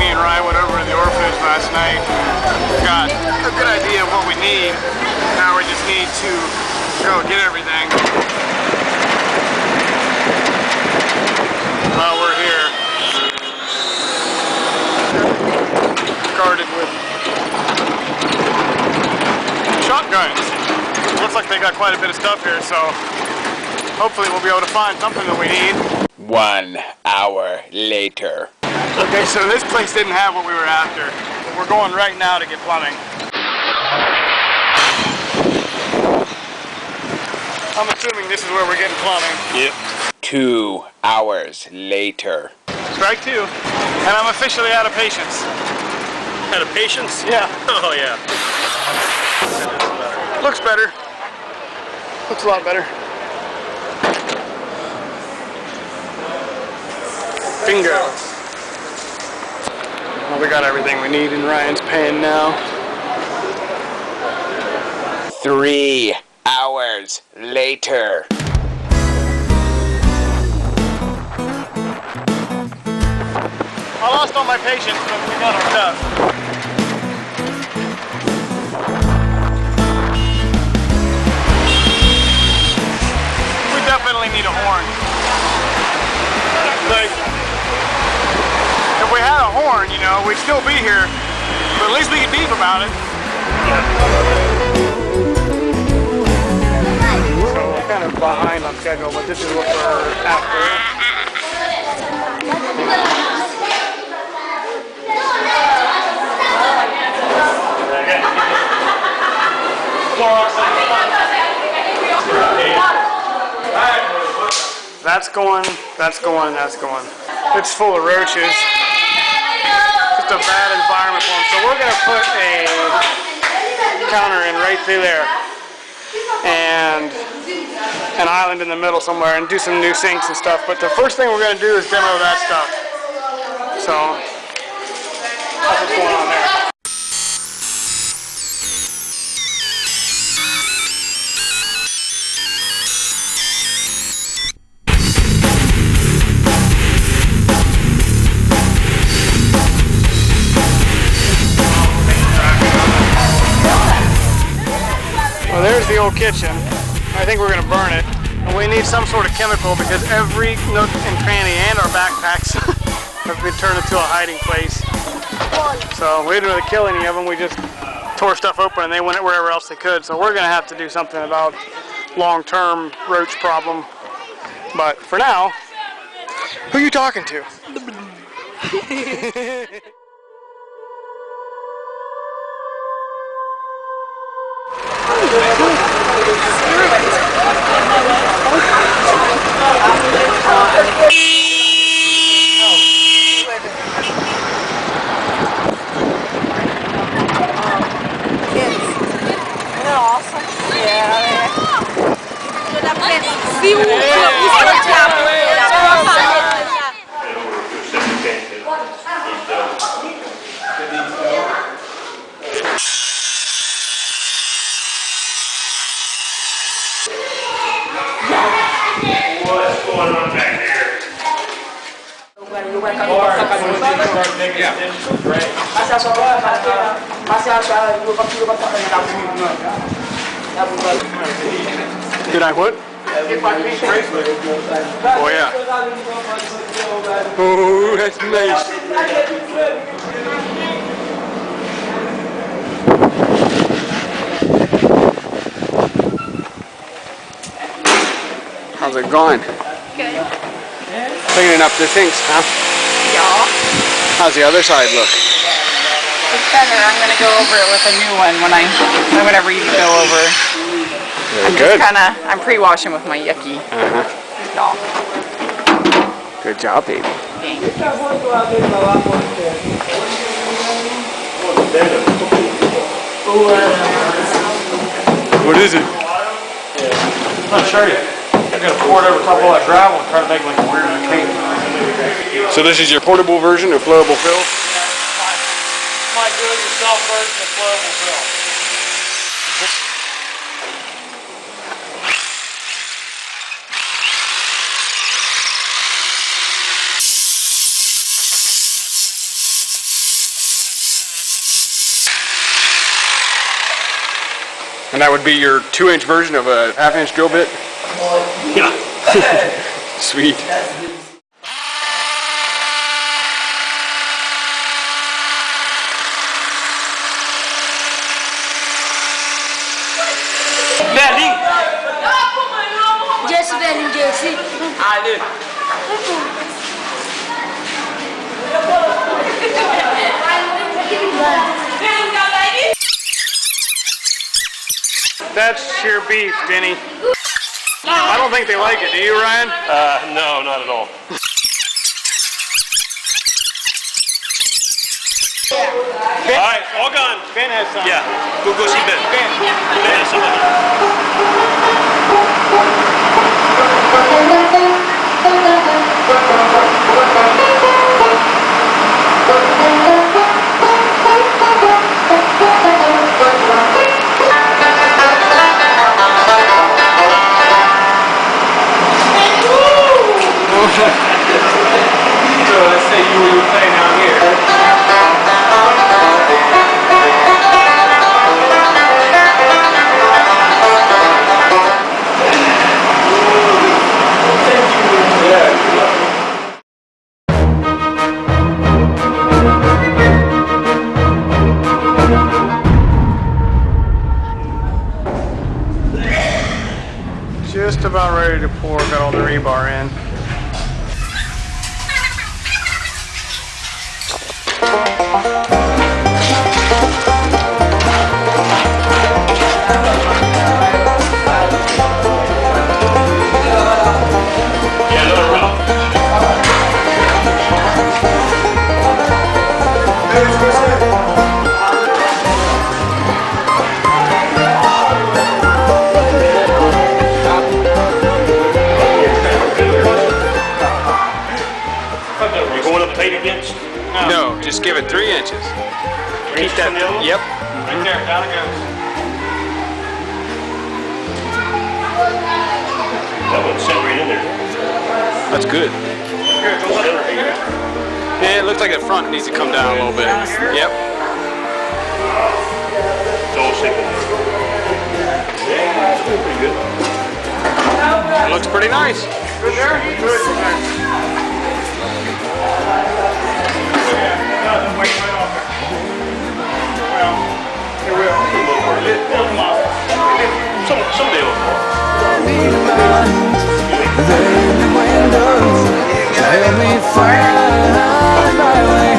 and Ryan went over to the orphanage last night. Got a good idea of what we need. Now we just need to go get everything while we're here. Guarded with shotguns. Looks like they got quite a bit of stuff here, so hopefully we'll be able to find something that we need. 1 hour later. Okay, so this place didn't have what we were after. We're going right now to get plumbing. I'm assuming this is where we're getting plumbing. Yep. 2 hours later. Strike two. And I'm officially out of patience. Out of patience? Yeah. Oh yeah. Looks better. Looks a lot better. Bingo. Well, we got everything we need in Ryan's pan now. 3 hours later. I lost all my patience, but we got our stuff. We definitely need a horn. Like, if we had a horn, you know, we'd still be here, but at least we could beep about it. So we're kind of behind on schedule, but this is what we're after. That's going, that's going, that's going. It's full of roaches. Just a bad environment for them. So we're going to put a counter in right through there. And an island in the middle somewhere and do some new sinks and stuff. But the first thing we're going to do is demo that stuff. So that's what's going on there. Well, there's the old kitchen. I think we're going to burn it. And we need some sort of chemical because every nook and cranny and our backpacks have been turned into a hiding place. So we didn't really kill any of them. We just tore stuff open and they went wherever else they could. So we're going to have to do something about long-term roach problem. But for now, who are you talking to? What's going on back here? Did I what? Oh yeah. Oh, that's nice. How's it going? Good. Cleaning up the sinks, huh? Yeah. How's the other side look? It's better. I'm going to go over it with a new one whenever you go over. Very good. I'm pre-washing with my yucky. Uh-huh. Yeah. Good job, baby. Thanks. What is it? I'm not sure yet. I'm going to pour it over top of all that gravel and try to make like a weird paint. So this is your portable version of flowable fill? My do-it-yourself version of flowable fill. that would be your 2-inch version of a 1/2-inch drill bit? Yeah. Sweet. Daddy! Jesse benim Jesse. Ali. That's sheer beef, Denny. I don't think they like it. Do you, Ryan? No, not at all. All right, all gone. Ben has some. Yeah, go see Ben. Ben has some. So let's say you were playing out here. Just about ready to pour, got all the rebar in. Yeah, another round. You going up tight against? No, just give it 3 inches. Keep that. Yep. Right there, down it goes. That one set right in there. That's good. Yeah, it looks like the front needs to come down a little bit. Yep. It's all sinking. Yeah, it's doing pretty good. It looks pretty nice. Good there? Good. Someday it'll fall. Help me find my way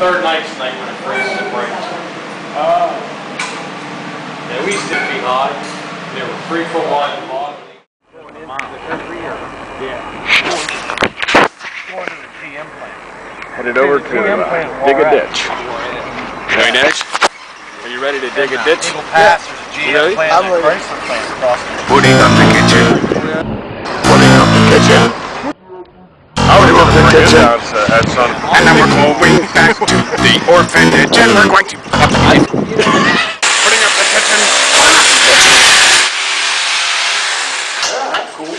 Third night's night when it freezes and breaks. Yeah, we used to be high. They were 3 foot wide and long. Headed over to dig a ditch. Very nice. Are you ready to dig a ditch? Really? Putting up the kitchen. Putting up the kitchen. Putting up the kitchen. And then we're going back to the orphanage and we're going to putting up the kitchen. That's cool.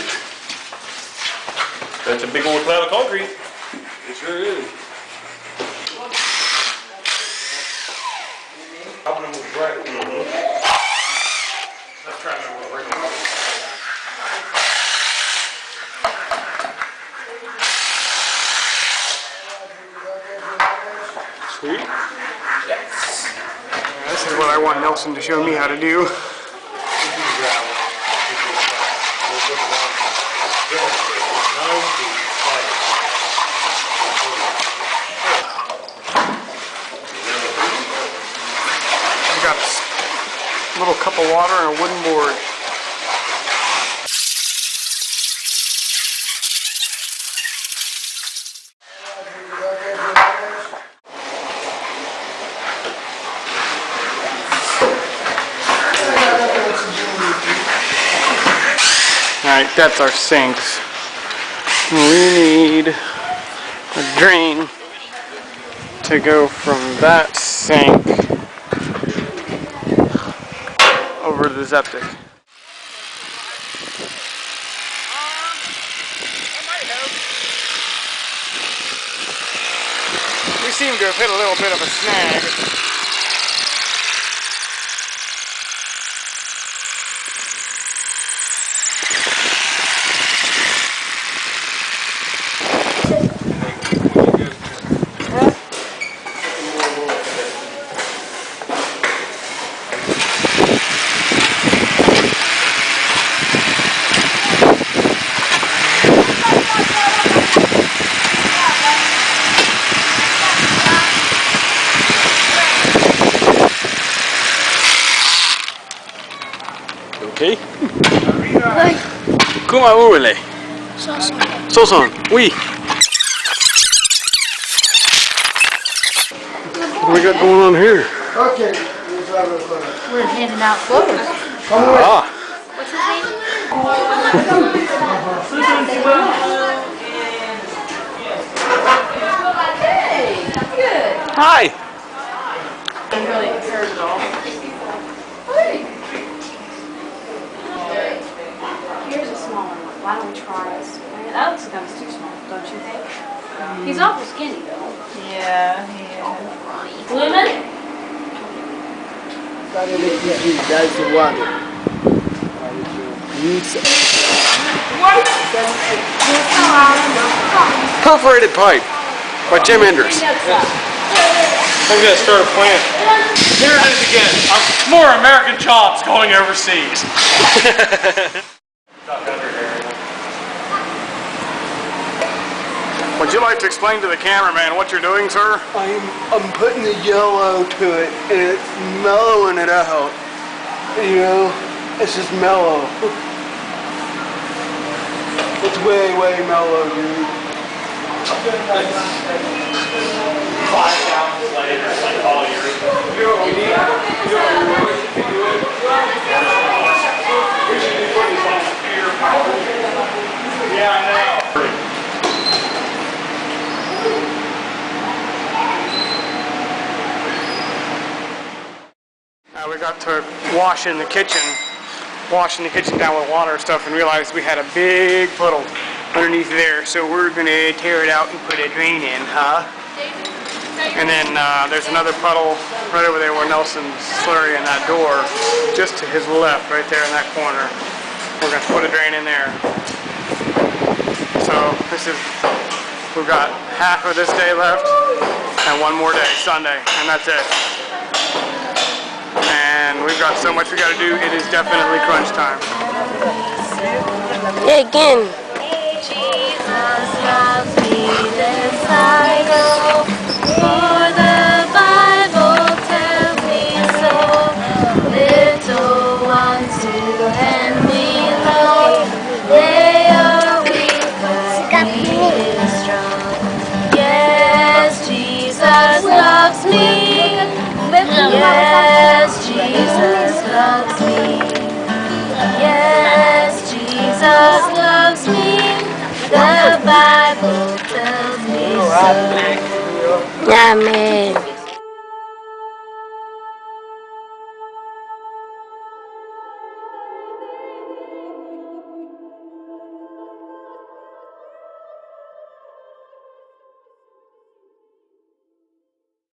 That's a big old cloud of concrete. It sure is. Helping them with right. Let's try to break it. Sweet. This is what I want Nelson to show me how to do. I've got a little cup of water and a wooden board. Alright, that's our sinks. We need a drain to go from that sink over to the septic. We seem to have hit a little bit of a snag. Okay. Kuma urele. Soson. Oui. What we got going on here? Okay. We're handing out photos. Ah. What's his name? Hi. I'm really encouraged at all. Here's a smaller one. Why don't we try this? That looks like it's too small, don't you think? He's awful skinny though. Yeah. Lemon? That's the one. Perforated pipe by Jim Enders. I'm gonna start a plant. Here it is again. More American chops going overseas. Would you like to explain to the cameraman what you're doing, sir? I'm putting the yellow to it and it's mellowing it out. You know, it's just mellow. It's way mellow, dude. 5 pounds later, like all years. You know what we need? You know what we really should be doing? We should be putting this on spear power. Yeah, I know. We got to washing the kitchen down with water and stuff, and realized we had a big puddle underneath there, so we're gonna tear it out and put a drain in, huh? And then there's another puddle right over there where Nelson's slurry in that door, just to his left, right there in that corner. We're gonna put a drain in there. So we've got half of this day left, and one more day, Sunday, and that's it. And we've got so much we gotta do, it is definitely crunch time. Again. Jesus loves me, this I know, for the Bible tells me so. Little ones who hand me low, they are weak, but he is strong. Yes, Jesus loves me. Yes, Jesus loves me. Yes, Jesus loves me. The Bible tells me so. Amen.